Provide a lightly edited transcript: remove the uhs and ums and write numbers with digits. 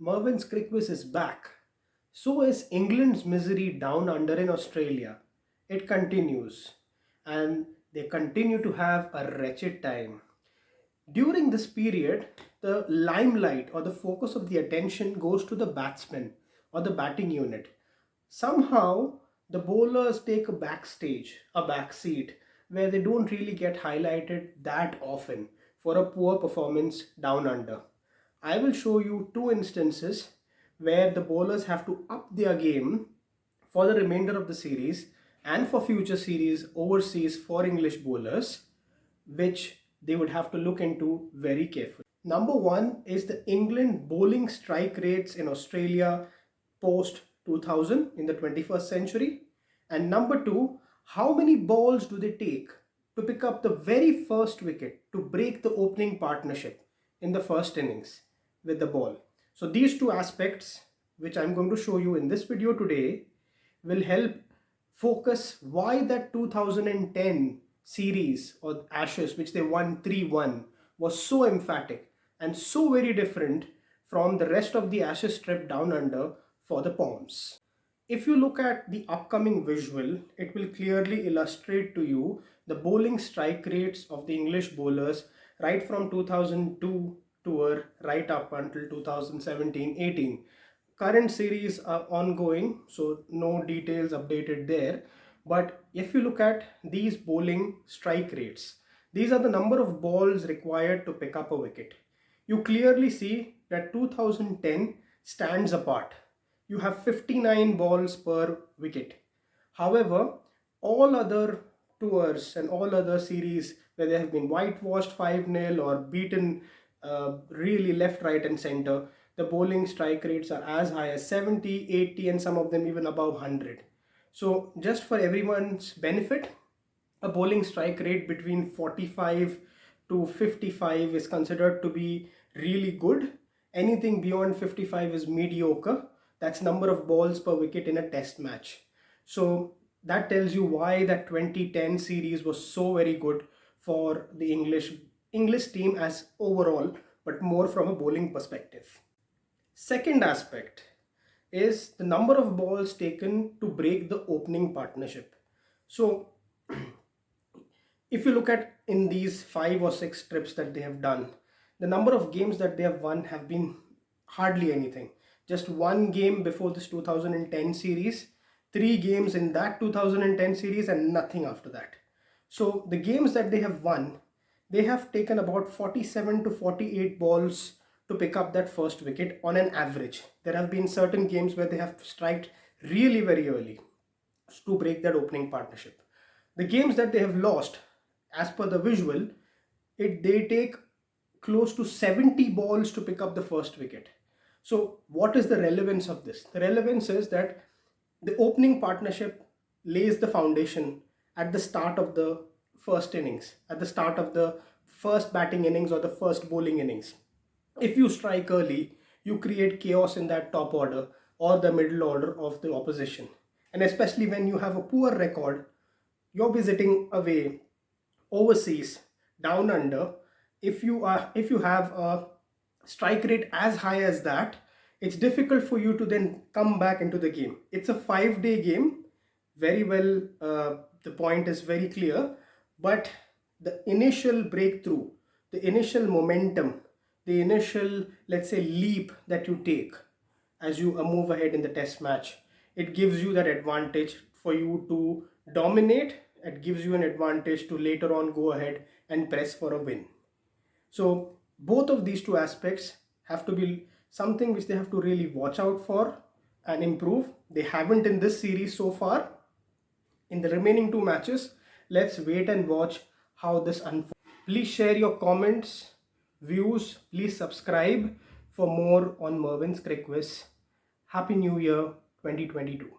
Mervin's Crickwiz is back. So is England's misery down under in Australia. It continues, and they continue to have a wretched time. During this period, the limelight or the focus of the attention goes to the batsman or the batting unit. Somehow, the bowlers take a backstage, a backseat, where they don't really get highlighted that often for a poor performance down under. I will show you two instances where the bowlers have to up their game for the remainder of the series and for future series overseas for English bowlers, which they would have to look into very carefully. Number one is the England bowling strike rates in Australia post 2000 in the 21st century. And number two, how many balls do they take to pick up the very first wicket to break the opening partnership in the first innings with the ball. So these two aspects, which I'm going to show you in this video today, will help focus why that 2010 series or Ashes, which they won 3-1, was so emphatic and so very different from the rest of the Ashes trip down under for the Poms. If you look at the upcoming visual, it will clearly illustrate to you the bowling strike rates of the English bowlers right from 2002 tour right up until 2017-18. Current series are ongoing, so no details updated there. But if you look at these bowling strike rates, these are the number of balls required to pick up a wicket. You clearly see that 2010 stands apart. You have 59 balls per wicket. However, all other tours and all other series where they have been whitewashed 5-0 or beaten really left, right and center, the bowling strike rates are as high as 70, 80 and some of them even above 100. So just for everyone's benefit, a bowling strike rate between 45 to 55 is considered to be really good. Anything beyond 55 is mediocre. That's number of balls per wicket in a test match. So that tells you why that 2010 series was so very good for the English team as overall, but more from a bowling perspective. Second aspect is the number of balls taken to break the opening partnership. So if you look at in these 5 or 6 trips that they have done, the number of games that they have won have been hardly anything. Just one game before this 2010 series, 3 games in that 2010 series, and nothing after that. So the games that they have won, they have taken about 47 to 48 balls to pick up that first wicket on an average. There have been certain games where they have striked really very early to break that opening partnership. The games that they have lost, as per the visual, they take close to 70 balls to pick up the first wicket. So what is the relevance of this? The relevance is that the opening partnership lays the foundation at the start of the first innings, at the start of the first batting innings or the first bowling innings. If you strike early, you create chaos in that top order or the middle order of the opposition. And especially when you have a poor record, you're visiting away overseas down under. If you have a strike rate as high as that, it's difficult for you to then come back into the game. It's a 5-day game, very well. The point is very clear, but the initial breakthrough, the initial momentum, the initial, let's say, leap that you take as you move ahead in the test match, it gives you that advantage for you to dominate. It gives you an advantage to later on go ahead and press for a win. So both of these two aspects have to be something which they have to really watch out for and improve. They haven't in this series so far. In the remaining 2 matches, let's wait and watch how this unfolds. Please share your comments, views. Please subscribe for more on Mervin's Crickwiz. Happy New Year 2022.